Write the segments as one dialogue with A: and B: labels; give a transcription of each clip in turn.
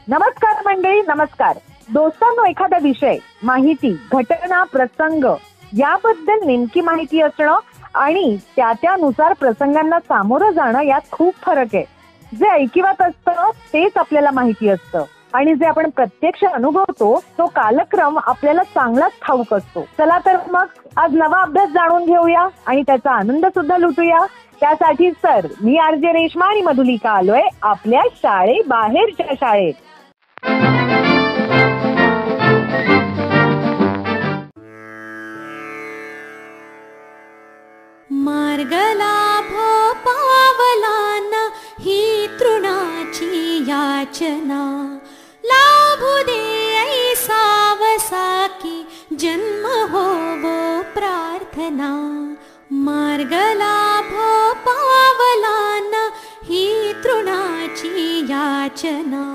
A: नमस्कार मंडळी, नमस्कार. दोस्तांनो, एखादा विषय, माहिती, घटना, प्रसंग याबद्दल नेमकी माहिती असणं आणि त्यानुसार प्रसंगांना सामोरं जाणं यात खूप फरक आहे. जे ऐकिवात असतं तेच आपल्याला माहिती असतं आणि जे आपण प्रत्यक्ष अनुभवतो तो कालक्रम आपल्याला चांगलाच ठाऊक असतो. चला तर मग आज नवा अभ्यास जाणून घेऊया आणि त्याचा आनंद सुद्धा लुटूया. त्यासाठी सर मी आरजे रेश्मा आणि मधुलिका आलोय आपल्या शाळेबाहेरच्या शाळेत.
B: मार्ग लाभो पावलाना ही तृणाची याचना, लाभू दे ऐसा वसा की जन्म होवो प्रार्थना. मार्ग लाभो पावलाना ही तृणाची याचना,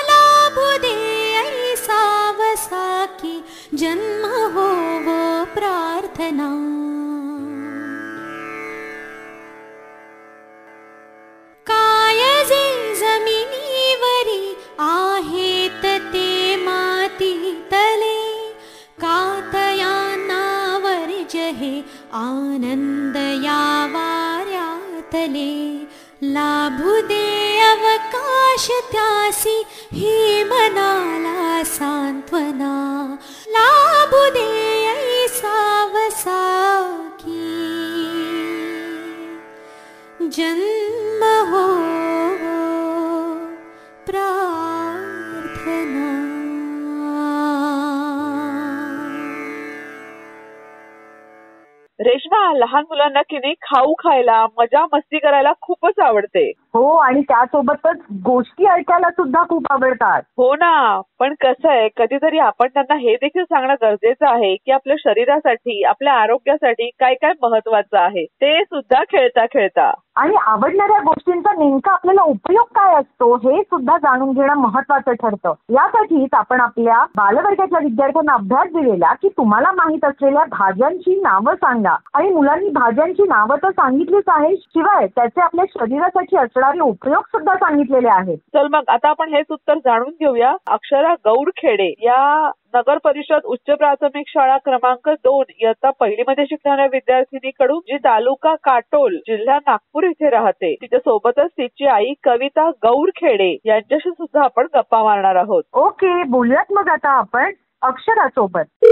B: लाभू दे ऐसा वसा की जन्म होवो प्रार्थना. कायजे जमिनीवरी आहेत ते माती तले, कातयानावर जहे आनंद या वाऱ्यातले. लाभू दे अवकाश त्यासी ही मनाला सांत्वना, लाभू दे ऐसा वसा की जन्म हो प्रार्थना.
C: रेश्मा, लहान मुलांना की नाही खाऊ खायला, मजा मस्ती करायला खूपच आवडते.
A: हो, आणि त्यासोबतच गोष्टी ऐकायला सुद्धा खूप आवडतात.
C: हो ना, पण कसं आहे, कधीतरी आपण त्यांना हे देखील सांगणं गरजेचं आहे की आपल्या शरीरासाठी, आपल्या आरोग्यासाठी काय काय महत्वाचं आहे ते सुद्धा खेळता खेळता.
A: आणि आवडणाऱ्या गोष्टींचा नेमका आपल्याला उपयोग काय असतो हे सुद्धा जाणून घेणं महत्वाचं ठरतं. यासाठीच आपण आपल्या बालवर्गाच्या विद्यार्थ्यांना अभ्यास दिलेला की तुम्हाला माहित असलेल्या भाज्यांची नावं सांगा. आणि मुलांनी भाज्यांची नावं तर सांगितलीच आहे, शिवाय त्याचे आपल्या शरीरासाठी असणारे उपयोग सुद्धा सांगितलेले आहेत.
C: चल मग आता आपण हेच उत्तर जाणून घेऊया. अक्षरा गौरखेडे या नगर परिषद उच्च प्राथमिक शाळा क्रमांक 2 इयत्ता पहिली मध्ये शिकणाऱ्या विद्यार्थिनीकडून, जी तालुका काटोल जिल्हा नागपूर इथे राहते. तिच्या सोबतच तिची आई कविता गौरखेडे यांच्याशी सुद्धा आपण गप्पा मारणार आहोत.
A: ओके, बोलूयात मग आता आपण अक्षरासोबत.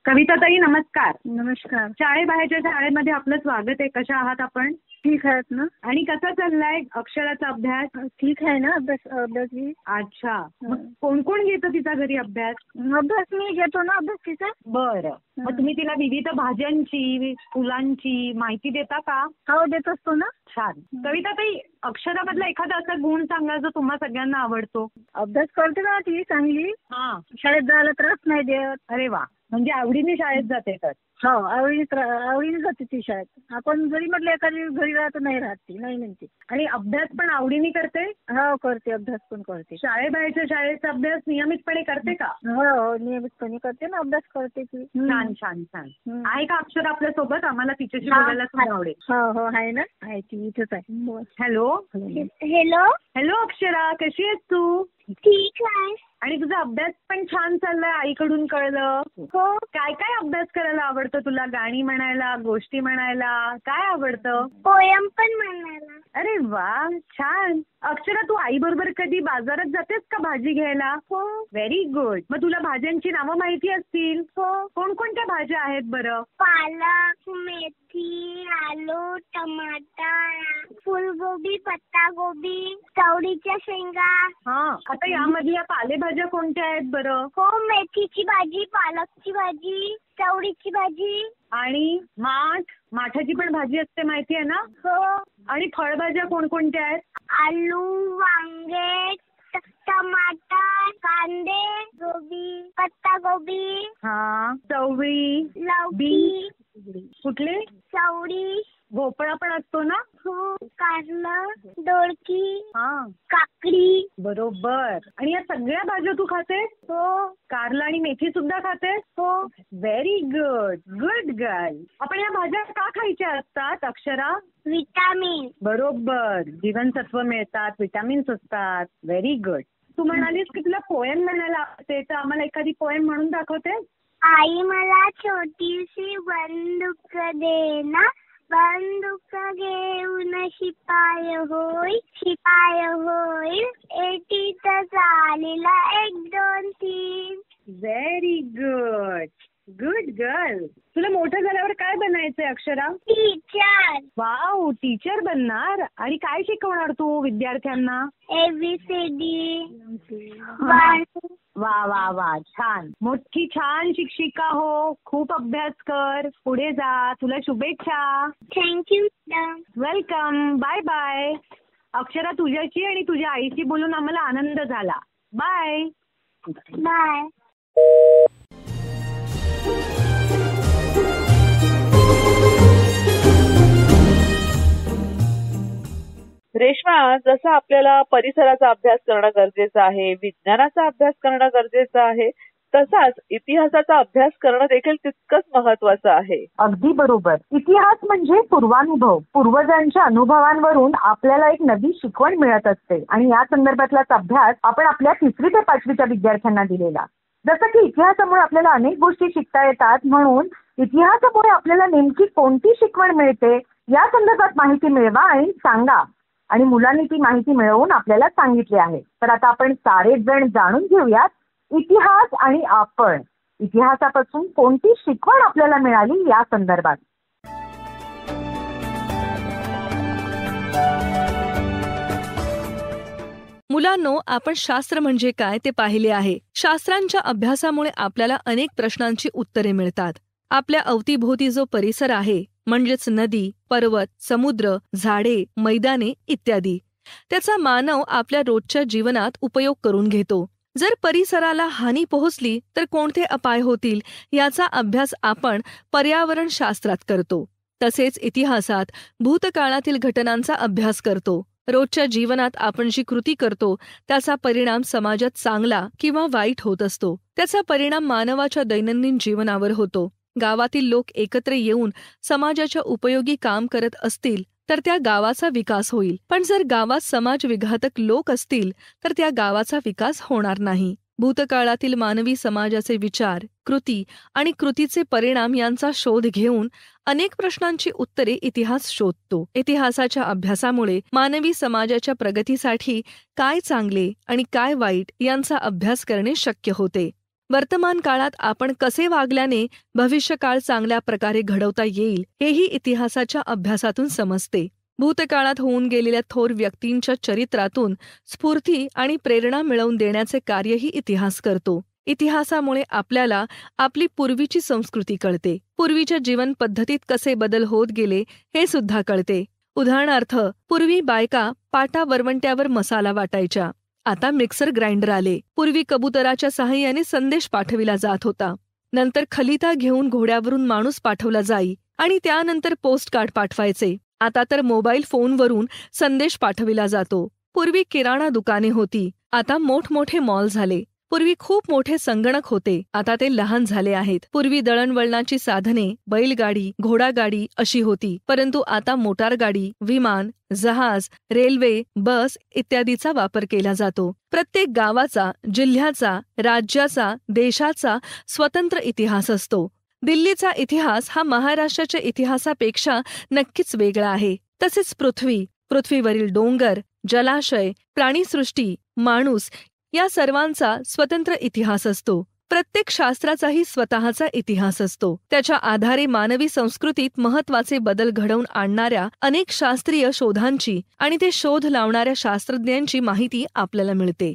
A: कविता ताई, नमस्कार.
D: नमस्कार.
A: शाळेबाहेरच्या शाळेमध्ये आपलं स्वागत आहे. कशा आहात आपण?
D: ठीक आहेत ना?
A: आणि कसा चाललाय अक्षराचा अभ्यास?
D: ठीक आहे ना? अभ्यास मी.
A: अच्छा, मग कोण कोण घेतं तिचा घरी अभ्यास?
D: मी घेतो ना अभ्यास तिचा.
A: बरं, मग तुम्ही तिला विविध भाज्यांची, फुलांची माहिती देता का?
D: हो, देत असतो ना.
A: छान. कविता ताई, अक्षरामधला एखादा असा गुण सांगा जो तुम्हा सगळ्यांना आवडतो.
D: अभ्यास करते ना ती चांगली.
A: हा,
D: शाळेत जायला त्रास नाही देत.
A: अरे वा, म्हणजे आवडीने शाळेत जाते तर.
D: हो, आवडीने जाते ती शाळेत. आपण जरी म्हटलं एखादी घरी राहत नाही राहत ती, नाही म्हणते.
A: आणि अभ्यास पण आवडीने करते?
D: हो, करते. अभ्यास पण करते.
A: शाळेबाहेरच्या शाळेचा अभ्यास नियमितपणे करते का?
D: हो, नियमितपणे करते ना, अभ्यास करते ती.
A: छान छान छान. आहे का अक्षरा आपल्या सोबत? आम्हाला तिच्याशी बोलायला सुद्धा आवडेल.
D: हो, आहे ना. आहे, ती इथेच आहे.
A: हॅलो.
D: हॅलो.
A: हॅलो अक्षरा, कशी आहेस तू?
D: ठीक आहे.
A: आणि तुझा अभ्यास पण छान चाललाय, आईकडून कळलं.
D: हो.
A: काय काय अभ्यास करायला आवडतं तुला? गाणी म्हणायला, गोष्टी म्हणायला, काय आवडतं?
D: पोयम पण म्हणायला.
A: अरे वा, छान. अक्षरा, तू आई बरोबर कधी बाजारात जातेस का भाजी घ्यायला?
D: हो.
A: Very good. मग तुला भाज्यांची नावं माहिती असतील?
D: हो.
A: कोणकोणत्या भाज्या आहेत बरं?
D: पालक, मेथी, आलू, टमाटर, फुलगोबी, पत्तागोबी, चवळीच्या शेंगा.
A: हा, आता यामधल्या पालेभाज्या कोणत्या आहेत बरं?
D: हो, मेथीची भाजी, पालकची भाजी, चवळीची भाजी.
A: आणि माठाची पण भाजी असते, माहिती आहे ना?
D: हो.
A: आणि फळभाज्या कोणकोणत्या आहेत?
D: आलू, वांगे, टमाटर, कांदे, गोबी, पत्तागोबी.
A: हा, चवळी,
D: लौकी.
A: कुठले?
D: चवळी.
A: भोपळा पण असतो ना?
D: हो. कारलं, दोडकी,
A: हा,
D: काकडी.
A: बरोबर. आणि या सगळ्या भाज्या तू खातेस?
D: हो.
A: कारला आणि मेथी सुद्धा खातेस?
D: हो.
A: Very good, good girl. आपण या भाज्या का खायच्या असतात अक्षरा?
D: विटामिन.
A: बरोबर, जीवनसत्व मिळतात, विटामिन्स असतात. Very good. तू म्हणालीस की तुला पोएम म्हणायला आवडते, तर आम्हाला एखादी पोएम म्हणून दाखवते.
E: आई मला छोटीशी बंदूक दे ना, बंदूक घेऊन शिपाय होईल, एटीत चालीला 1 2 3.
A: Very good, good girl. तुला मोठं झाल्यावर काय बनायचंय अक्षरा?
E: टीचर.
A: वाव, टीचर बनणार. आणि काय शिकवणार तू विद्यार्थ्यांना?
E: ABCD.
A: वा वा वा, छान. मोठी छान शिक्षिका हो. खूप अभ्यास कर, पुढे जा. तुला शुभेच्छा.
E: Thank you madam.
A: Welcome. Bye bye. Akshara, तुझ्याशी आणि तुझ्या आईशी बोलून आम्हाला आनंद झाला. Bye
E: bye.
C: रेश्मा, जसं आपल्याला परिसराचा अभ्यास करणं गरजेचं आहे, विज्ञानाचा अभ्यास करणं गरजेचं आहे, तसाच इतिहासाचा अभ्यास करणं देखील तितकंच महत्वाचं आहे.
A: अगदी बरोबर. इतिहास म्हणजे पूर्वानुभव. पूर्वजांच्या अनुभवांवरून आपल्याला एक नवी शिकवण मिळत असते आणि या संदर्भातलाच अभ्यास आपण आपल्या 3री ते 5वीच्या विद्यार्थ्यांना दिलेला. जसं की इतिहासामुळे आपल्याला अनेक गोष्टी शिकता येतात, म्हणून इतिहासामुळे आपल्याला नेमकी कोणती शिकवण मिळते या संदर्भात माहिती मिळवा आणि सांगा. आणि मुलांनी ती माहिती मिळवून आपल्याला सांगितली आहे. तर आता आपण सारे जण जाणून घेऊयात इतिहास आणि आपण. इतिहासापासून कोणती शिकवण आपल्याला मिळाली या संदर्भात.
F: मुलांनो, आपण शास्त्र म्हणजे काय ते पाहिले आहे. शास्त्रांच्या अभ्यासामुळे आपल्याला अनेक प्रश्नांची उत्तरे मिळतात. आपल्या अवतीभोवती जो परिसर आहे, म्हणजेच नदी, पर्वत, समुद्र, झाडे, मैदाने इत्यादी, त्याचा मानव आपल्या रोजच्या जीवनात उपयोग करून घेतो. जर परिसराला हानी पोहोचली तर कोणते अपाय होतील याचा अभ्यास आपण पर्यावरण शास्त्रात करतो. तसेच इतिहासात भूतकाळातील घटनांचा अभ्यास करतो. रोजच्या जीवनात आपण जी कृती करतो त्याचा परिणाम समाजात चांगला किंवा वाईट होत असतो. त्याचा परिणाम मानवाच्या दैनंदिन जीवनावर होतो. गावातील लोक एकत्र येऊन समाजाच्या उपयोगी काम करत असतील तर त्या गावाचा विकास होईल. पण जर गावात समाज विघातक लोक असतील तर त्या गावाचा विकास होणार नाही. भूतकाळातील मानवी समाजाचे विचार, कृती आणि कृतीचे परिणाम यांचा शोध घेऊन अनेक प्रश्नांची उत्तरे इतिहास शोधतो. इतिहासाच्या अभ्यासामुळे मानवी समाजाच्या प्रगतीसाठी काय चांगले आणि काय वाईट यांचा अभ्यास करणे शक्य होते. वर्तमान काळात आपण कसे वागल्याने भविष्यकाळ चांगल्या प्रकारे घडवता येईल हेही इतिहासाच्या अभ्यासातून समजते. भूतकाळात होऊन गेलेल्या थोर व्यक्तींच्या चरित्रातून स्फूर्ती आणि प्रेरणा मिळवून देण्याचे कार्यही इतिहास करतो. इतिहासामुळे आपल्याला आपली पूर्वीची संस्कृती कळते. पूर्वीच्या जीवन पद्धतीत कसे बदल होत गेले हे सुद्धा कळते. उदाहरणार्थ, पूर्वी बायका पाटा वरवंट्यावर मसाला वाटायच्या. आता मिक्सर ग्राइंडर आले. पूर्वी कबुतराच्या सहाय्याने संदेश पाठविला जात होता. नंतर खलिता घेऊन घोड्यावरून माणूस पाठवला जाई आणि त्यानंतर पोस्ट कार्ड पाठवायचे. आता तर मोबाईल फोनवरून संदेश पाठविला जातो. पूर्वी किराणा दुकाने होती, आता मोठमोठे मॉल झाले. पूर्वी खूप मोठे संगणक होते, आता ते लहान झाले आहेत. पूर्वी दळणवळणाची साधने बैलगाडी, घोडागाडी अशी होती, परंतु आता मोटारगाडी, विमान, जहाज, रेल्वे, बस इत्यादीचा वापर केला जातो. प्रत्येक गावाचा, जिल्ह्याचा, राज्याचा, देशाचा स्वतंत्र इतिहास असतो. दिल्लीचा इतिहास हा महाराष्ट्राच्या इतिहासापेक्षा नक्कीच वेगळा आहे. तसेच पृथ्वीवरील डोंगर, जलाशय, प्राणीसृष्टी, माणूस या सर्वांचा स्वतंत्र इतिहास असतो. प्रत्येक शास्त्राचाही स्वतःचा इतिहास असतो. त्याच्या आधारे मानवी संस्कृतीत महत्वाचे बदल घडवून आणणाऱ्या अनेक शास्त्रीय शोधांची आणि ते शोध लावणाऱ्या शास्त्रज्ञांची माहिती आपल्याला मिळते.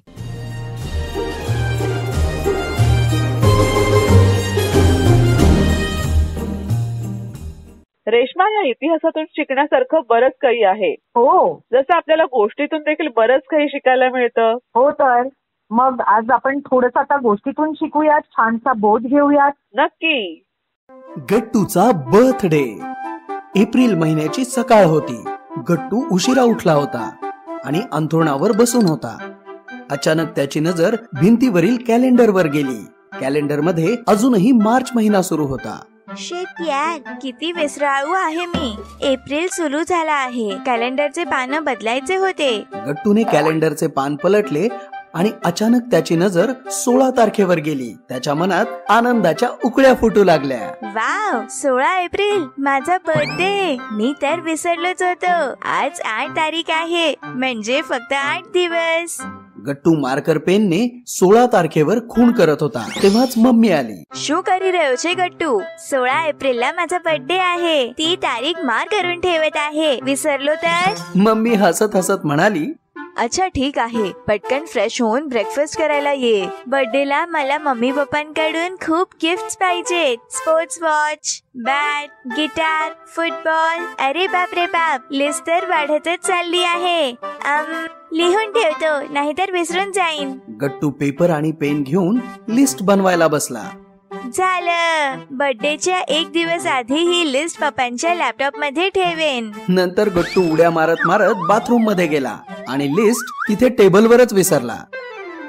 C: रेश्मा, या इतिहासातून शिकण्यासारखं बरंच काही आहे.
A: हो,
C: जसं आपल्याला गोष्टीतून देखील बरंच काही शिकायला मिळतं.
A: हो. तर मग आज आपण थोडंसं आता गोष्टीतून शिकूयात, छानसा बोध घेऊयात.
C: नक्की.
G: गट्टूचा बर्थडे. एप्रिल महिन्याची सकाळ होती. गट्टू उशिरा उठला होता आणि अंथरुणावर बसून होता. अचानक त्याची नजर भिंतीवरील कॅलेंडरवर गेली. कॅलेंडरमध्ये अजूनही मार्च महिना सुरू होता.
H: शेट यार, किती विसराळू आहे मी. एप्रिल सुरू झाला आहे. कॅलेंडरचे पानं बदलायचे होते.
G: गट्टूने कॅलेंडरचे पान पलटले आणि अचानक त्याची नजर 16 तारखेवर गेली. त्याच्या मनात आनंदाच्या उकळ्या फुटू लागल्या.
H: वाव, 16 एप्रिल माझा बर्थडे. मी तर विसरलोच होतो. आज 8 तारीख आहे, म्हणजे फक्त 8 दिवस.
G: गट्टू मार्कर पेनने 16 तारखेवर खूण करत होता. तेव्हाच मम्मी आली.
H: શું કરી રહ્યો છે ગટ્ટુ? 16 एप्रिलला माझा बर्थडे आहे. ती तारीख मार्क करून ठेवत आहे. विसरलो तर?
G: मम्मी हसत हसत म्हणाली,
H: अच्छा ठीक आहे, पटकन फ्रेश होऊन ब्रेकफास्ट करायला ये. बर्थडेला मला मम्मी पप्पांकडून खूप गिफ्ट्स पाहिजेत. Sports watch, bat, guitar, football. अरे बाप रे बाप, लिस्ट तर वाढतच चालली आहे. लिहून ठेवतो, नाहीतर विसरून जाईन.
G: गट्टू पेपर आणि पेन घेऊन लिस्ट बनवायला बसला.
H: झालं, बर्थडेच्या 1 दिवस आधी ही लिस्ट पप्पांच्या लॅपटॉप मध्ये ठेवेन.
G: नंतर गट्टू उड्या मारत मारत बाथरूम मध्ये गेला आणि लिस्ट तिथे टेबलवरच विसरला.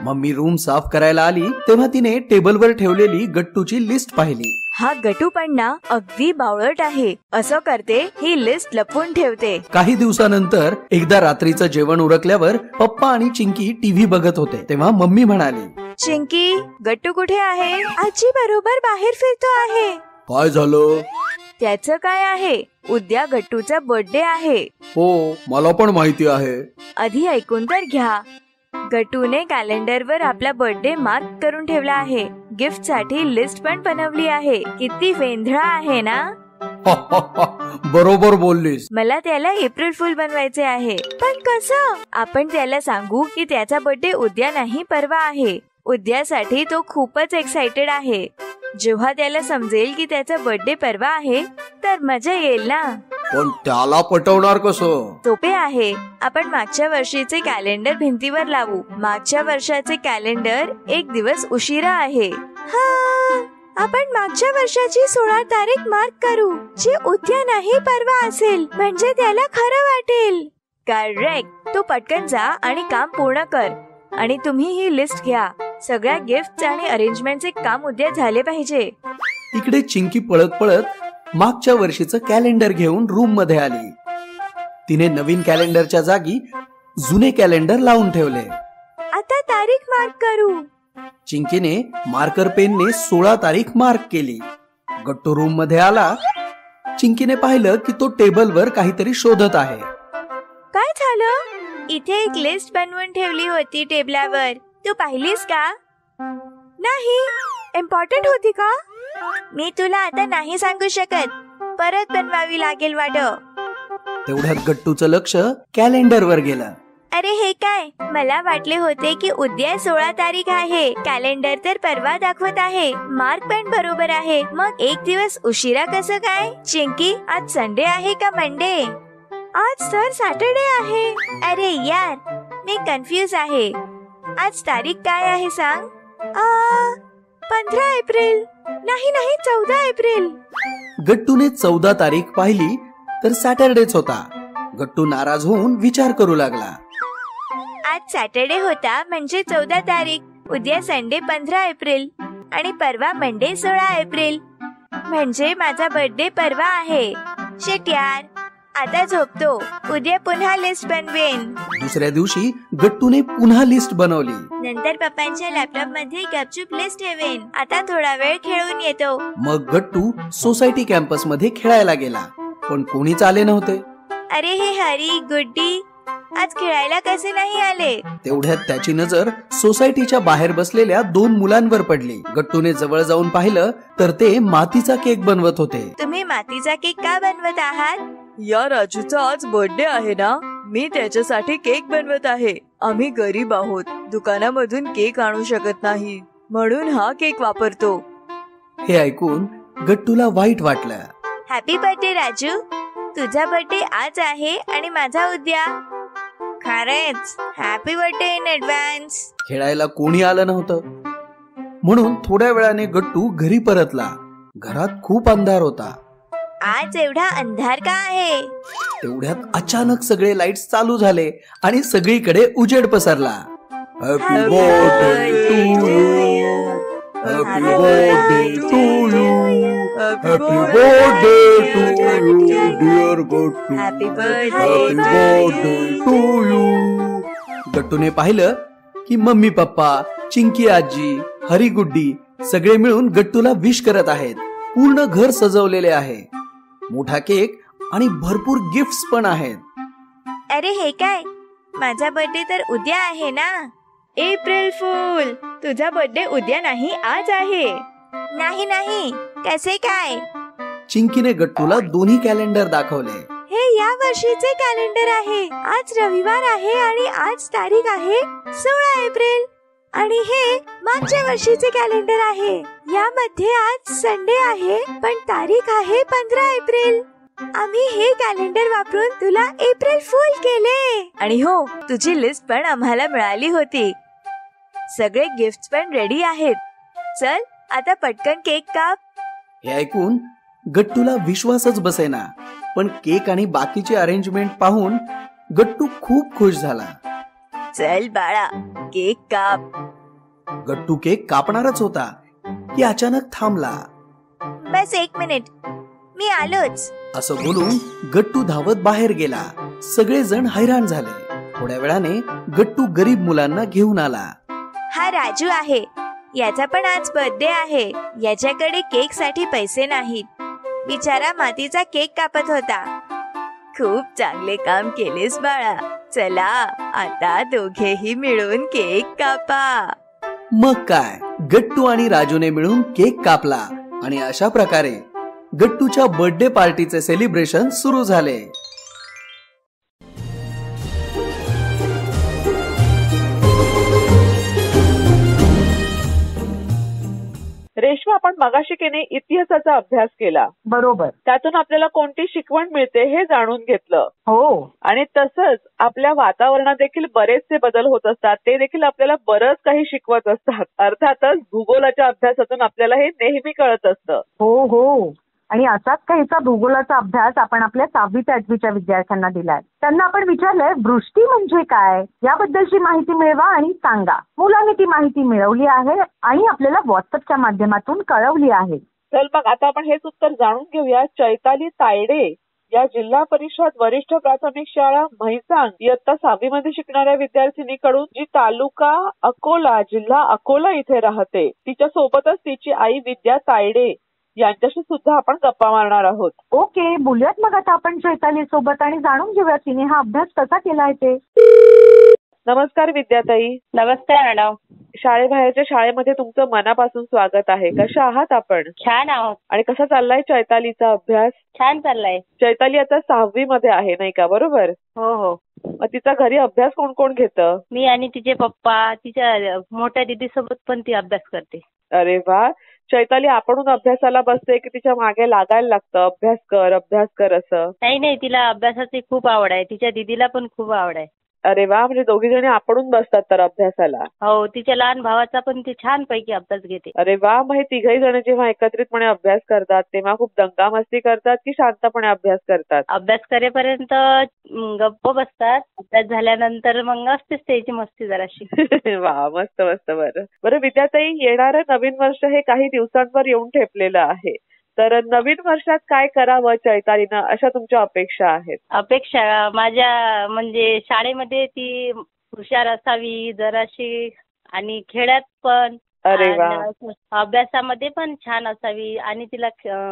G: मम्मी रूम साफ करायला आली तेव्हा तिने टेबलवर ठेवलेली गट्टूची लिस्ट पाहिली.
H: हा गट्टू पण ना अगदी बावळट आहे. असं करते, ही लिस्ट लपवून ठेवते.
G: काही दिवसानंतर एकदा रात्रीचं जेवण उरकल्यावर पप्पा आणि चिंकी टीव्ही बघत होते. तेव्हा मम्मी म्हणाली,
H: चिंकी, गट्टू कुठे आहे? आजी बरोबर बाहेर फिरतो आहे.
G: काय झालं?
H: त्याचं काय आहे? उद्या गट्टूचा बर्थडे आहे.
G: हो, मला पण माहिती आहे.
H: आधी ऐकून तर घ्या. गट्टूने कॅलेंडरवर आपला बर्थडे मार्क करून ठेवला आहे. गिफ्ट साठी लिस्ट पण बनवली आहे. किती वेंधळा आहे ना?
G: बरोबर बोललीस.
H: मला त्याला एप्रिल फुल बनवायचे आहे. पण कसं? आपण त्याला सांगू की त्याचा बर्थडे उद्या नाही परवा आहे. उद्यासाठी तो खूपच एक्साइटेड आहे. जेव्हा त्याला समजेल की त्याचा बर्थडे परवा आहे तर मजा येईल ना.
G: पण त्याला पटवणार कसं?
H: सोपे आहे. आपण मागच्या वर्षीचे कॅलेंडर भिंतीवर लावू. मागच्या वर्षाचे कॅलेंडर 1 दिवस उशिरा आहे. आपण मागच्या वर्षाची 16 तारीख मार्क करू, जी उद्या नाही परवा असेल, म्हणजे त्याला खरं वाटेल. करेक्ट. तू पटकन जा आणि काम पूर्ण कर. आणि तुम्ही ही लिस्ट घ्या. सगळ्या गिफ्ट आणि अरेंजमेंटचे काम उद्या झाले पाहिजे.
G: इकडे चिंकी पळत पळत मागच्या वर्षीचं कॅलेंडर घेऊन रूम मध्ये आली. तिने नवीन कॅलेंडरच्या जागी जुने कॅलेंडर लावून ठेवले.
H: आता तारीख मार्क करू.
G: चिंकीने मार्कर पेनने 16 तारीख मार्क केली. गट्टू रूम मध्ये आला. चिंकीने पाहिलं की तो टेबलवर काहीतरी शोधत आहे.
H: काय झालं? इथे एक लिस्ट बनवून ठेवली होती टेबलावर. तू पाहिलीस का? नाही. इम्पॉर्टंट होती का? मी तुला आता नाही सांगू शकत. परत बनवावी लागेल वाटतं.
G: तेवढ्यात गट्टूचं लक्ष कॅलेंडरवर गेलं.
H: अरे हे काय? मला वाटले होते की उद्या 16 तारीख आहे. कॅलेंडर तर परवा दाखवत आहे. मार्क पण बरोबर आहे. मग 1 दिवस उशिरा कसं काय? चिंकी, आज संडे आहे का मंडे? आज तर सॅटरडे आहे. अरे यार, मी कन्फ्यूज आहे. आज तारीख काय आहे सांग? 15 एप्रिल. नाही, 14 एप्रिल.
G: गट्टूने 14 तारीख पाहिली तर सॅटरडेच होता. गट्टू नाराज होऊन विचार करू लागला.
H: आज सॅटरडे होता म्हणजे 14 तारीख. उद्या संडे 15 एप्रिल आणि परवा मंडे 16 एप्रिल. म्हणजे माझा बर्थडे परवा आहे. शिट यार, आता झोपतो. उद्या पुन्हा लिस्ट बनवेन.
G: दुसऱ्या दिवशी गट्टूने पुन्हा लिस्ट बनवली.
H: नंतर पप्पांच्या लॅपटॉप मध्ये गपचूप लिस्ट ठेवेन. आता थोडा वेळ खेळून येतो.
G: मग गट्टू सोसायटी कॅम्पस मध्ये खेळायला गेला. पण कोणीच आले नव्हते.
H: अरे हे हरी, गुड्डी आज खेळायला कसे नाही आले?
G: तेवढ्यात त्याची नजर सोसायटीच्या बाहेर बसलेल्या 2 मुलांवर पडली. गट्टूने जवळ जाऊन पाहिलं तर ते मातीचा केक बनवत होते.
H: तुम्ही मातीचा केक का बनवत आहात?
I: या राजूचा आज बर्थडे आहे ना, मी त्याच्यासाठी केक बनवत आहे. आम्ही गरीब आहोत, दुकानामधून केक आणू शकत नाही, म्हणून हा केक वापरतो.
G: हे ऐकून गट्टूला वाईट वाटलं.
H: Happy birthday Raju. तुझा बर्थडे आज आहे आणि माझा उद्या. खरंच हॅपी बर्थडे इन ऍडव्हान्स.
G: खेळायला कोणी आलं नव्हतं म्हणून थोड्या वेळाने गट्टू घरी परतला. घरात खूप अंधार होता.
H: आज एवढा अंधार का आहे?
G: तेवढ्यात अचानक सगळे लाईट्स चालू झाले आणि सगळीकडे उजेड पसरला. Happy birthday to you, happy birthday to you, happy birthday to you dear Gattu,
H: happy
G: happy birthday to you. गट्टूने पाहिलं की मम्मी पप्पा, चिंकी आजी, हरिगुड्डी सगळे मिळून गट्टूला विश करत आहेत. पूर्ण घर सजवलेले आहे. मोठा केक आणि भरपूर गिफ्ट्स पण आहेत.
H: अरे हे काय, माझा बर्थडे तर उद्या आहे ना.
I: एप्रिल फूल, तुझा बर्थडे उद्या नाही आज आहे.
H: नाही नाही, कसे काय?
G: चिंकीने गट्टूला दोन्ही कॅलेंडर दाखवले.
H: हे या वर्षीचे कॅलेंडर आहे. आज रविवार आहे आणि आज तारीख आहे 16 एप्रिल. आणि हे मागच्या वर्षीचे कॅलेंडर आहे. यामध्ये आज संडे आहे पण तारीख आहे 15 एप्रिल. आम्ही हे कॅलेंडर वापरून तुला एप्रिल फूल केले.
I: आणि हो, तुझी लिस्ट पण आम्हाला मिळाली होती. सगळे गिफ्ट पण रेडी आहेत. चल आता पटकन केक काप.
G: हे ऐकून गट्टूला विश्वासच बसेना. पण केक आणि बाकीचे अरेंजमेंट पाहून गट्टू खूप खुश झाला.
I: चल बाळा, केक काप.
G: गट्टू केक कापणारच होता की अचानक थांबला.
H: बस 1 मिनिट, मी आलोच.
G: असं बोलून गट्टू धावत बाहेर गेला. सगळेजण हैराण झाले. थोड्या वेळाने गट्टू गरीब मुलांना घेऊन आला.
H: हा राजू आहे. याचा पण आज बर्थडे आहे. याच्याकडे केक साठी पैसे नाहीत. बिचारा मातीचा केक कापत होता.
I: खूप चांगले काम केलेस बाळा. चला आता दोघेही मिळून केक कापा.
G: मग काय, गट्टू आणि राजूने मिळून केक कापला आणि अशा प्रकारे गट्टूच्या बर्थडे पार्टीचे सेलिब्रेशन सुरू झाले.
C: रेश्मा, आपण मगाशी केने इतिहासाचा अभ्यास केला.
A: बरोबर.
C: त्यातून आपल्याला कोणती शिकवण मिळते हे जाणून घेतलं.
A: हो.
C: आणि तसंच आपल्या वातावरणात देखील बरेचसे बदल होत असतात. ते देखील आपल्याला बरंच काही शिकवत असतात. अर्थातच भूगोलाच्या अभ्यासातून आपल्याला हे नेहमी कळत असतं.
A: हो हो. आणि असाच काहीचा भूगोलाचा अभ्यास आपण आपल्या 6वी ते 8वीच्या विद्यार्थ्यांना दिलाय. त्यांना आपण विचारलंय वृष्टी म्हणजे काय याबद्दलची माहिती मिळवा आणि सांगा. मुलांनी ती माहिती मिळवली आहे आणि आपल्याला व्हॉट्सअपच्या माध्यमातून कळवली आहे.
C: चल मग आता आपण हेच उत्तर जाणून घेऊया. चैताली तायडे या जिल्हा परिषद वरिष्ठ प्राथमिक शाळा म्हैसांग इयत्ता 6वी मध्ये शिकणाऱ्या विद्यार्थिनीकडून, जी तालुका अकोला जिल्हा अकोला इथे राहते. तिच्या सोबतच तिची आई विद्या तायडे यांच्याशी सुद्धा आपण गप्पा मारणार आहोत.
A: ओके, बोलूयात मग आता आपण चैताली सोबत आणि जाणून घेऊया तिने हा अभ्यास कसा केलाय ते.
C: नमस्कार विद्याताई.
J: नमस्कार मॅडम.
C: शाळेबाहेरच्या शाळेमध्ये तुमचं मनापासून स्वागत आहे. कशा आहात आपण?
J: छान आहोत.
C: आणि कसा चाललाय चैतालीचा अभ्यास?
J: छान चाललाय.
C: चैताली आता 6वी मध्ये आहे नाही का, बरोबर?
J: हो हो.
C: मग तिचा घरी अभ्यास कोण कोण घेतं?
J: मी आणि तिचे पप्पा. तिच्या मोठ्या दीदी सोबत पण ती अभ्यास करते.
C: अरे वा. चैताली आपण अभ्यासाला बसते की तिच्या मागे लागायला लागतं, अभ्यास कर असं?
J: नाही, तिला अभ्यासाची खूप आवड आहे. तिच्या दीदीला पण खूप आवड आहे.
C: अरे वा, म्हणजे दोघी जणी आपण बसतात तर अभ्यासाला?
J: हो, तिच्या लहान भावाचा पण ती छान पैकी अभ्यास घेते.
C: अरे वा. मग हे तिघही जण जेव्हा एकत्रितपणे अभ्यास करतात तेव्हा खूप दंगामस्ती करतात की शांतपणे अभ्यास करतात?
J: अभ्यास करेपर्यंत गप्प बसतात. अभ्यास झाल्यानंतर मग असतेच त्याची मस्ती जराशी.
C: वा, मस्त मस्त. बरं विद्याताई, येणारं नवीन वर्ष हे काही दिवसांवर येऊन ठेपलेलं आहे. तर नवीन वर्षात काय करावं चैतालीनं, अशा तुमच्या अपेक्षा आहेत?
J: अपेक्षा माझ्या म्हणजे शाळेमध्ये ती हुशार असावी जराशी आणि खेळात पण.
C: अरे वा.
J: अभ्यासामध्ये पण छान असावी आणि तिला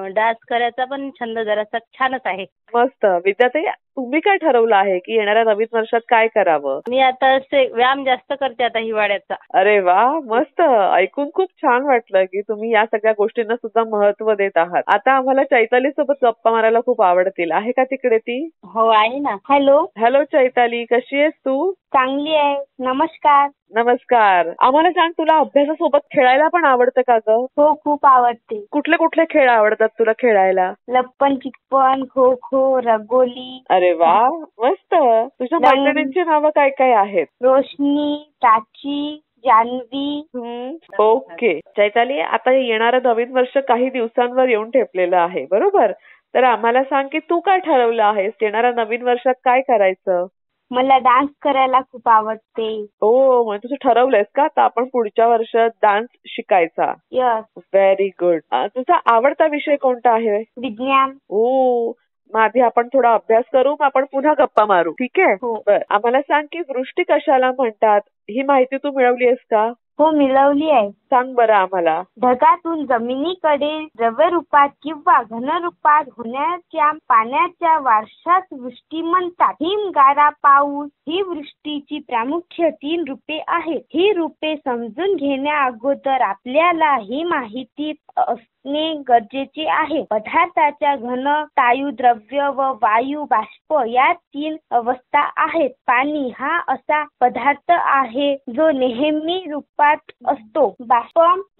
J: डान्स करायचा पण छंद जरासा छानच आहे.
C: मस्त. विद्याताई, तुम्ही काय ठरवलं आहे की येणाऱ्या नवीन वर्षात काय करावं?
J: मी आता व्यायाम जास्त करते आता हिवाळ्याचा.
C: अरे वा, मस्त. ऐकून खूप छान वाटलं की तुम्ही या सगळ्या गोष्टींना सुद्धा महत्व देत आहात. आता आम्हाला चैताली सोबत गप्पा मारायला खूप आवडतील. आहे का तिकडे ती?
J: हो आहे ना. हॅलो
C: चैताली, कशी आहेस तू?
E: चांगली आहे. नमस्कार.
C: नमस्कार. आम्हाला सांग, तुला अभ्यासासोबत खेळायला पण आवडतं का ग?
E: हो, खूप आवडते.
C: कुठले कुठले खेळ आवडतात तुला खेळायला?
E: लप्पन चिप्पन, खो खो, रगोली.
C: अरे वा, मस्त. तुझ्या मैत्रिणींची नावं काय काय आहेत?
E: रोशनी, प्राची, जान्हवी.
C: ओके. चैताली, आता येणारं नवीन वर्ष काही दिवसांवर येऊन ठेपलेलं आहे, बरोबर? तर आम्हाला सांग की तू काय ठरवलं आहेस, येणाऱ्या नवीन वर्षात काय करायचं?
E: मला डान्स करायला खूप आवडते.
C: ओ, म्हणजे तुझं ठरवलंयस का आता आपण पुढच्या वर्षात डान्स शिकायचा?
E: यस.
C: Very good. तुझा आवडता विषय कोणता आहे?
E: विज्ञान.
C: ओ, मग आधी आपण थोडा अभ्यास करू, मग आपण पुन्हा गप्पा मारू. ठीक आहे? बरं, आम्हाला सांग की वृष्टी कशाला म्हणतात, ही माहिती तू मिळवली आहेस का?
E: हो, मिळवली आहे.
C: सांग बरं आम्हाला.
E: ढगातून जमिनीकडे द्रव्यरूपात किंवा घनरूपात होण्याच्या पाण्याच्या वर्षास वृष्टी म्हणतात. हिम, गारा, पाऊस ही वृष्टीची प्रामुख्य 3 रूपे आहेत. ही रूपे समजून घेण्या अगोदर आपल्याला ही माहिती असणे गरजेचे आहे. पदार्थाच्या घन, स्थायू, द्रव्य व वायू, बाष्प या 3 अवस्था आहेत. पाणी हा असा पदार्थ आहे जो नेहमी रूपात असतो. बाष्प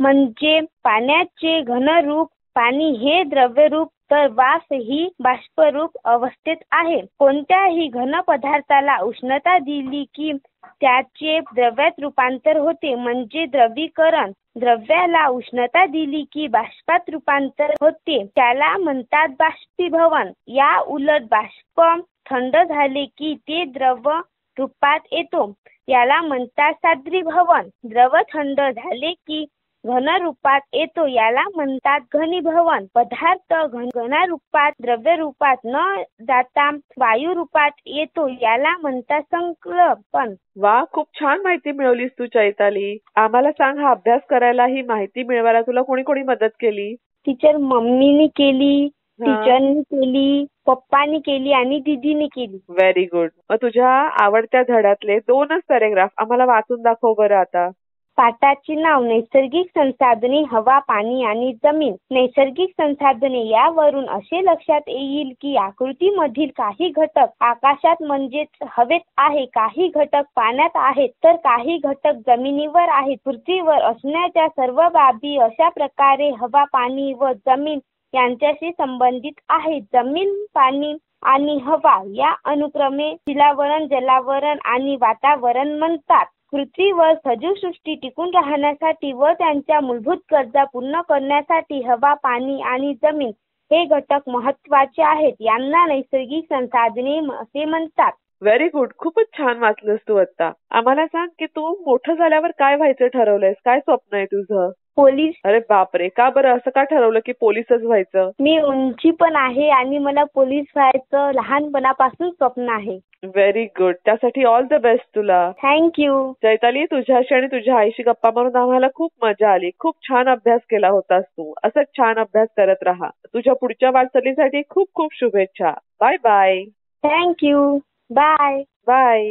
E: म्हणजे पाण्याचे घनरूप, पाणी हे द्रव्यरूप, तर वाफ ही बाष्परूप अवस्थेत आहे. कोणत्याही घन पदार्थाला उष्णता दिली की त्याचे द्रव्यात रूपांतर होते, म्हणजे द्रवीकरण. द्रव्याला उष्णता दिली की बाष्पात रूपांतर होते, त्याला म्हणतात बाष्पीभवन. या उलट बाष्प थंड झाले की ते द्रव रूपात येतो, याला म्हणतात साद्रीभवन. द्रव थंड झाले की घन रूपात येतो, याला म्हणतात घनीभवन. पदार्थ घनरूपात द्रव्य रूपात न जाता वायू रूपात येतो, याला म्हणतात संकलपन.
C: वा, खूप छान माहिती मिळवलीस तू चैताली. आम्हाला सांग, हा अभ्यास करायला, ही माहिती मिळवायला तुला कोणी कोणी मदत केली?
E: टीचर मम्मीने केली, टीचरनी केली, पप्पानी केली आणि दीदीने केली.
C: Very good. मग तुझ्या आवडत्या धड्यातले 2च पॅरेग्राफ आम्हाला वाचून दाखव बरं आता.
E: पाठाचे नाव नैसर्गिक संसाधने, हवा, पाणी आणि जमीन. नैसर्गिक संसाधने यावरून असे लक्षात येईल की आकृतीमधील काही घटक आकाशात म्हणजेच हवेत आहे, काही घटक पाण्यात आहेत, तर काही घटक जमिनीवर आहेत. पृथ्वीवर असण्याच्या सर्व बाबी अशा प्रकारे हवा, पाणी व जमीन यांच्याशी संबंधित आहेत. जमीन, पाणी आणि हवा या अनुक्रमे शिलावरण, जलावरण आणि वातावरण म्हणतात. पृथ्वीवर सजीव सृष्टी टिकून राहण्यासाठी व त्यांच्या मूलभूत गरजा पूर्ण करण्यासाठी हवा, पाणी आणि जमीन हे घटक महत्त्वाचे आहेत. यांना नैसर्गिक संसाधने असे म्हणतात.
C: Very good. खूपच छान वाचलंस तू आता. आम्हाला सांग की तू मोठं झाल्यावर काय व्हायचं ठरवलंयस, काय स्वप्न आहे तुझं?
E: पोलीस.
C: अरे बापरे, का बरं असं का ठरवलं की पोलीसच व्हायचं?
E: मी उंची पण आहे आणि मला पोलीस व्हायचं लहानपणापासून स्वप्न आहे.
C: Very good. त्यासाठी ऑल द बेस्ट तुला.
E: थँक्यू.
C: चैताली, तुझ्याशी आणि तुझ्या आईशी गप्पा मारून आम्हाला खूप मजा आली. खूप छान अभ्यास केला होतास तू. असंच छान अभ्यास करत राहा. तुझ्या पुढच्या वाटचालीसाठी खूप खूप शुभेच्छा. Bye bye.
E: Thank you. Bye
C: bye.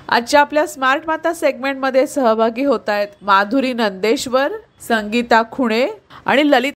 K: आजच्या आपल्या स्मार्ट माता सेगमेंटमध्ये सहभागी होत आहेत माधुरी नंदेश्वर, संगीता खुणे आणि ललित.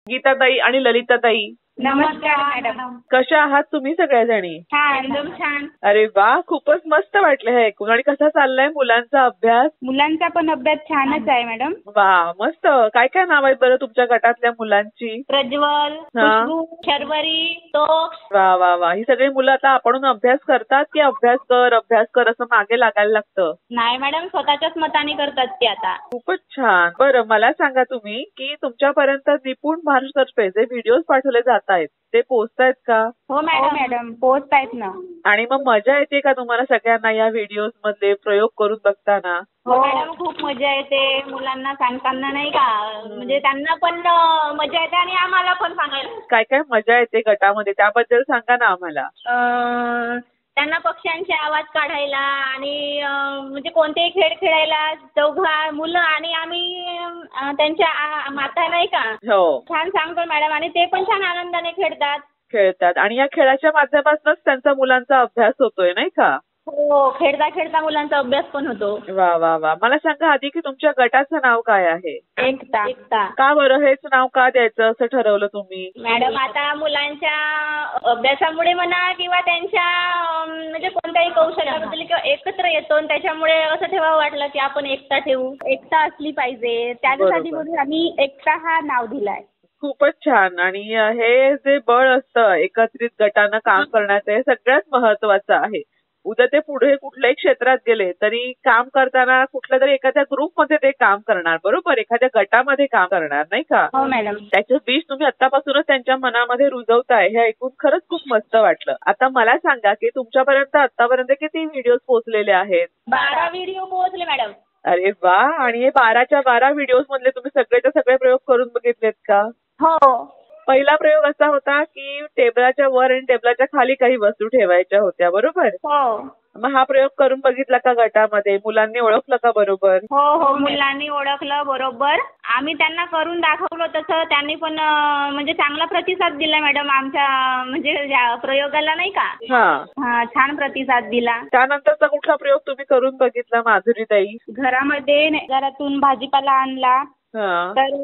C: गीताताई आणि ललिताताई,
L: नमस्कार मॅडम.
C: कशा आहात तुम्ही सगळ्याजणी?
L: एकदम छान.
C: अरे वा, खूपच मस्त वाटलं हे ऐकून. आणि कसा चाललाय मुलांचा अभ्यास?
L: मुलांचा पण अभ्यास छानच आहे मॅडम.
C: वा, मस्त. काय काय नाव आहेत बरं तुमच्या गटातल्या मुलांची?
L: प्रज्वल, खुशबू, शर्वरी, तोक्ष.
C: वा वा वा. ही सगळी मुलं आता आपण अभ्यास करतात की अभ्यास कर असं मागे लागायला लागतं?
L: नाही मॅडम, स्वतःच्याच मताने करतात ते आता.
C: खूपच छान. बरं, मला सांगा तुम्ही की तुमच्यापर्यंत निपुण महाराष्ट्रातर्फे जे व्हिडिओज पाठवले जात आहेत ते पोहोचतायत का?
L: हो मॅडम, पोहोचतायत ना.
C: आणि मग मजा येते का तुम्हाला सगळ्यांना या व्हिडिओज मध्ये प्रयोग करून बघताना?
L: हो मॅडम, खूप मजा येते. मुलांना सांगताना नाही का, म्हणजे त्यांना पण मजा येते आणि आम्हाला पण सांगायला.
C: काय काय मजा येते गटामध्ये त्याबद्दल सांगा ना आम्हाला.
L: त्यांना पक्ष्यांचे आवाज काढायला आणि म्हणजे कोणतेही खेळ खेळायला चौघा मुलं आणि आम्ही त्यांच्या माता नाही का,
C: हो,
L: छान सांगतो मॅडम. आणि ते पण छान आनंदाने खेळतात
C: आणि या खेळाच्या माध्यमातूनच त्यांचा मुलांचा अभ्यास होतोय नाही का?
L: हो, खेळता खेळता मुलांचा अभ्यास पण होतो.
C: वा वा वा. मला सांगा आधी की तुमच्या गटाचं नाव काय आहे?
L: एकता.
C: का बरं हेच नाव का द्यायचं असं ठरवलं तुम्ही?
L: मॅडम, आता मुलांच्या अभ्यासामुळे म्हणा किंवा त्यांच्या म्हणजे कोणत्याही कौशल्याबद्दल किंवा एकत्र येतो आणि त्याच्यामुळे असं ठेवावं वाटलं की आपण एकता ठेवू, एकता असली पाहिजे, त्याच्यासाठी म्हणून आम्ही एकता हा नाव दिलाय.
C: खूपच छान. आणि हे जे बळ असतं एकत्रित गटानं काम करण्याचं हे सगळ्यात महत्वाचं आहे. उद्या ते पुढे कुठल्याही क्षेत्रात गेले तरी काम करताना कुठल्या तरी एखाद्या ग्रुपमध्ये ते काम करणार, बरोबर, एखाद्या गटामध्ये काम करणार, नाही का?
L: हो मॅडम.
C: त्याचं बीज तुम्ही आतापासूनच त्यांच्या मनामध्ये रुजवताय हे ऐकून खरंच खूप मस्त वाटलं. आता मला सांगा की तुमच्यापर्यंत आतापर्यंत किती व्हिडिओ पोहोचलेले आहेत?
L: 12 व्हिडिओ पोहोचले मॅडम.
C: अरे वा. आणि हे 12च्या 12 व्हिडिओज मधले तुम्ही सगळेच्या सगळे प्रयोग करून बघितलेत का?
L: हो.
C: पहिला प्रयोग असा होता की टेबलाच्या वर आणि टेबलाच्या खाली काही वस्तू ठेवायच्या होत्या, बरोबर?
L: हो.
C: मग हा प्रयोग करून बघितला का गटामध्ये? मुलांनी ओळखलं का बरोबर?
L: हो हो, मुलांनी ओळखलं बरोबर. आम्ही त्यांना करून दाखवलं तसं त्यांनी पण म्हणजे चांगला प्रतिसाद दिला मॅडम आमच्या म्हणजे या प्रयोगाला, नाही का?
C: हा,
L: छान प्रतिसाद दिला.
C: त्यानंतरचा कुठला प्रयोग तुम्ही करून बघितला माधुरीताई?
E: घरामध्ये घरातून भाजीपाला आणला तर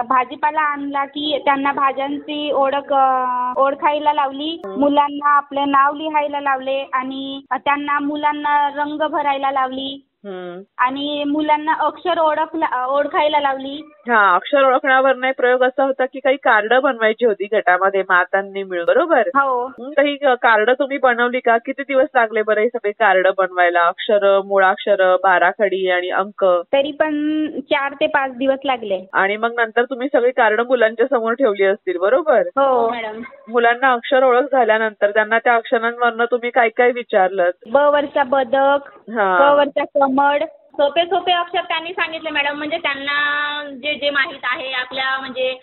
E: भाजीपाला आणला की त्यांना भाज्यांची ओळखायला लावली, मुलांना आपले नाव लिहायला लावले आणि त्यांना मुलांना रंग भरायला लावली आणि मुलांना अक्षर ओळखायला लावली.
C: अक्षर ओळखण्यावर नाही प्रयोग असा होता की काही कार्ड बनवायची होती गटामध्ये मातांनी मिळून, बरोबर?
E: हो.
C: काही कार्ड तुम्ही बनवली का? किती दिवस लागले बरं हे सगळे कार्ड बनवायला? अक्षर, मुळाक्षर, बाराखडी आणि अंक?
E: तरी पण 4 ते 5 दिवस लागले.
C: आणि मग नंतर तुम्ही सगळी कार्ड मुलांच्या समोर ठेवली असतील, बरोबर?
E: हो
L: मॅडम.
C: मुलांना अक्षर ओळख झाल्यानंतर त्यांना त्या अक्षरांवरनं तुम्ही काय काय विचारलं?
E: ब वरचा बदक, क वरचा कमळ.
L: सोपे सोपे अक्षर त्यांनी सांगितले मॅडम. म्हणजे त्यांना जे जे माहित आहे आपल्या म्हणजे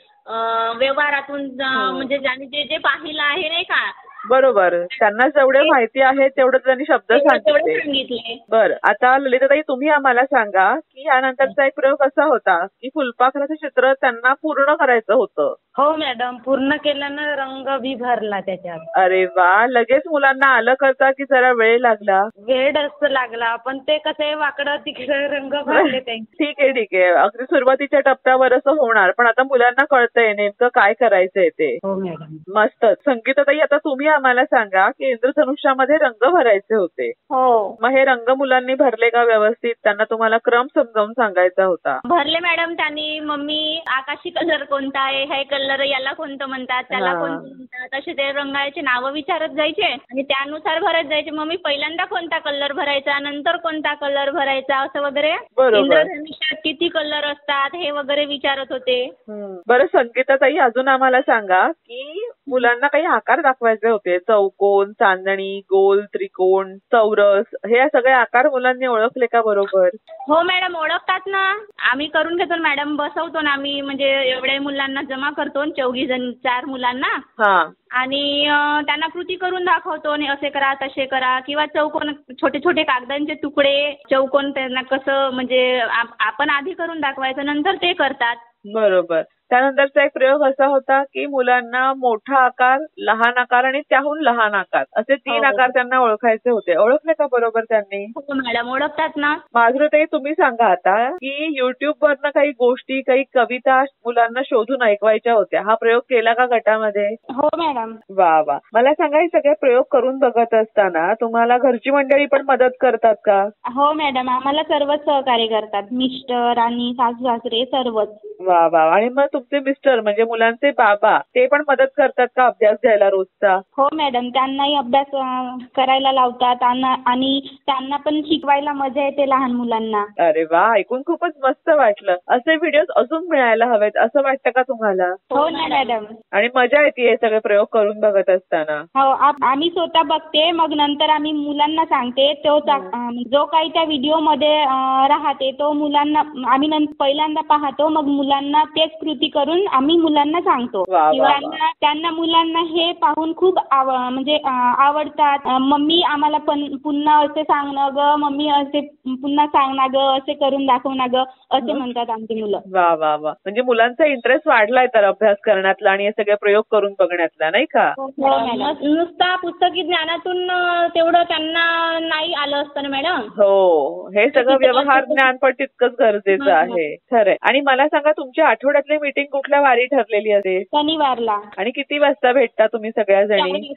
L: व्यवहारातून म्हणजे ज्यांनी जे जे पाहिलं आहे, नाही का?
C: बरोबर. त्यांना जेवढे माहिती आहे तेवढं त्यांनी शब्द सांगितले. बरं, आता ललिताताई तुम्ही आम्हाला सांगा की यानंतरचा एक प्रयोग असा होता की फुलपाखराचं चित्र त्यांना पूर्ण करायचं होतं.
J: हो मॅडम, पूर्ण केल्यानं रंग बी भरला त्याच्यात.
C: अरे वा. लगेच मुलांना आलं करता की जरा वेळ लागला?
J: वेळ लागला, पण ते कसं वाकडं तिकडे रंग भरले ते.
C: ठीक आहे. अगदी सुरुवातीच्या टप्प्यावर असं होणार, पण आता मुलांना कळतंय नेमकं काय करायचंय ते.
J: हो मॅडम.
C: मस्त. संगीताताई आता तुम्ही आम्हाला सांगा की इंद्रधनुष्यामध्ये रंग भरायचे होते.
E: हो.
C: मग हे रंग मुलांनी भरले का व्यवस्थित? त्यांना तुम्हाला क्रम समजावून सांगायचा होता.
L: भरले मॅडम त्यांनी. मम्मी आकाशी कलर कोणता आहे, हे कलर याला कोणतं म्हणतात, त्याला कोणतं म्हणतात, असे ते रंगाचे नावं विचारत जायचे आणि त्यानुसार भरत जायचे. मम्मी पहिल्यांदा कोणता कलर भरायचा, नंतर कोणता कलर भरायचा, असं वगैरे. इंद्रधनुष्यात किती कलर असतात हे वगैरे विचारत होते.
C: बरं संगीताताई, अजून आम्हाला सांगा की मुलांना काही आकार दाखवायचे होते. चौकोन, चांदणी, गोल, त्रिकोण, चौरस, हे सगळे आकार मुलांनी ओळखले का बरोबर?
L: हो मॅडम, ओळखतात ना. आम्ही करून घेतो मॅडम, बसवतो ना आम्ही. म्हणजे एवढ्या मुलांना जमा करतो 4 जण 4 मुलांना आणि त्यांना कृती करून दाखवतो. आणि असे करा, तसे करा. किंवा चौकोन, छोटे छोटे कागदांचे तुकडे, चौकोन त्यांना कसं म्हणजे आपण आधी करून दाखवायचं, नंतर ते करतात.
C: बरोबर. त्यानंतरचा एक प्रयोग असा होता की मुलांना मोठा आकार, लहान आकार आणि त्याहून लहान आकार असे 3 आकार त्यांना ओळखायचे होते. ओळखले का बरोबर त्यांनी?
L: हो मॅडम, ओळखतात ना.
C: माधुरीताई तुम्ही सांगा आता की युट्यूबवरनं काही गोष्टी, काही कविता मुलांना शोधून ऐकवायच्या होत्या. हा प्रयोग केला का गटामध्ये?
E: हो मॅडम.
C: वा. मला सांगा, हे सगळे प्रयोग करून बघत असताना तुम्हाला घरची मंडळी पण मदत करतात का?
E: हो मॅडम, आम्हाला सर्वच सहकार्य करतात. मिस्टर आणि सासू सासरे सर्वच.
C: वा. आणि मग तुमचे मिस्टर म्हणजे मुलांचे बाबा ते पण मदत करतात का अभ्यास घ्यायला रोजचा?
E: हो मॅडम, त्यांनाही अभ्यास करायला लावतात आणि त्यांना पण शिकवायला मजा येते लहान मुलांना.
C: अरे वा, ऐकून खूपच मस्त वाटलं. असे व्हिडिओ अजून मिळायला हवेत असं वाटतं का तुम्हाला?
E: हो ना मॅडम.
C: आणि मजा येते हे सगळे प्रयोग करून बघत असताना?
E: हो, आम्ही स्वतः बघते, मग नंतर आम्ही मुलांना सांगते. तो जो काही त्या व्हिडिओ मध्ये राहते तो मुलांना आम्ही पहिल्यांदा पाहतो, मग मुलांना तेच कृती करून आम्ही मुलांना सांगतो. किंवा त्यांना मुलांना हे पाहून खूप म्हणजे आवडतात. मम्मी आम्हाला पण पुन्हा असे सांग ना ग, मम्मी असे पुन्हा सांग ना ग, असे करून दाखव ना ग, असे म्हणतात आमची मुलं.
C: वा. म्हणजे मुलांचा इंटरेस्ट वाढलाय तर अभ्यास करण्यातला आणि हे सगळे प्रयोग करून बघण्यातला, नाही का?
L: नुसता पुस्तकी ज्ञानातून तेवढं त्यांना नाही आलं असतं ना मॅडम.
C: हो, हे सगळं व्यवहार ज्ञान पण तितकंच गरजेचं आहे. खरंय. आणि मला सांगा, तुमच्या आठवड्यातले मीटिंग कुठल्या वारी ठरलेली असते?
L: शनिवारला.
C: आणि किती वाजता भेटता तुम्ही सगळ्या जणी?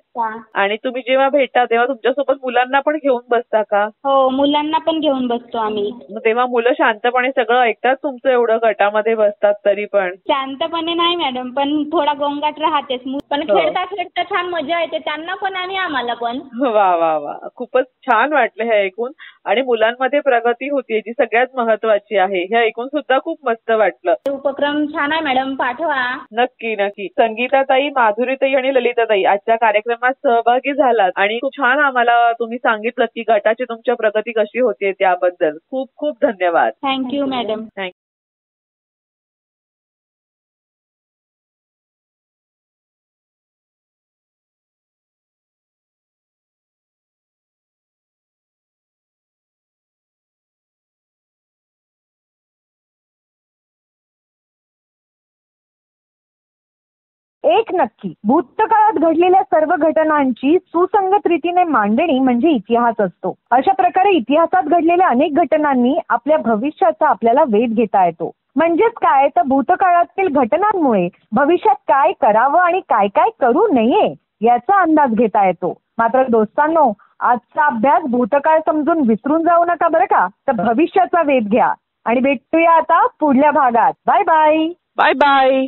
C: आणि तुम्ही जेव्हा भेटता तेव्हा तुमच्यासोबत मुलांना पण घेऊन बसता का?
L: हो, मुलांना पण घेऊन बसतो आम्ही.
C: तेव्हा मुलं शांतपणे सगळं ऐकतात तुमचं एवढं गटामध्ये बसतात तरी पण?
L: शांतपणे नाही मॅडम, पण थोडा गोंगाट राहतेच. पण खेळता खेळता छान मजा येते त्यांना पण आणि आम्हाला पण.
C: वा वा वा, खूपच छान वाटलं हे ऐकून. आणि मुलांमध्ये प्रगती होतीये जी सगळ्यात महत्वाची आहे हे ऐकून सुद्धा खूप मस्त वाटलं.
L: उपक्रम छान आहे मॅडम, पाठवा.
C: नक्की नक्की. संगीताताई, माधुरीताई आणि ललिताताई आजच्या कार्यक्रमात सहभागी झालात आणि खूप छान आम्हाला तुम्ही सांगितलं की गटाची तुमच्या प्रगती कशी होतीये त्याबद्दल खूप खूप धन्यवाद.
L: Thank you madam.
A: एक नक्की, भूतकाळात घडलेल्या सर्व घटनांची सुसंगत रीतीने मांडणी म्हणजे इतिहास असतो. अशा प्रकारे इतिहासात घडलेल्या अनेक घटनांनी आपल्या भविष्याचा आपल्याला वेध घेता येतो. म्हणजेच काय, तर भूतकाळातील घटनांमुळे भविष्यात काय करावं आणि काय काय करू नये याचा अंदाज घेता येतो. मात्र दोस्तांनो, आजचा अभ्यास भूतकाळ समजून विसरून जाऊ नका बरं का, तर भविष्याचा वेध घ्या. आणि भेटूया आता पुढल्या भागात. Bye bye.
C: Bye bye.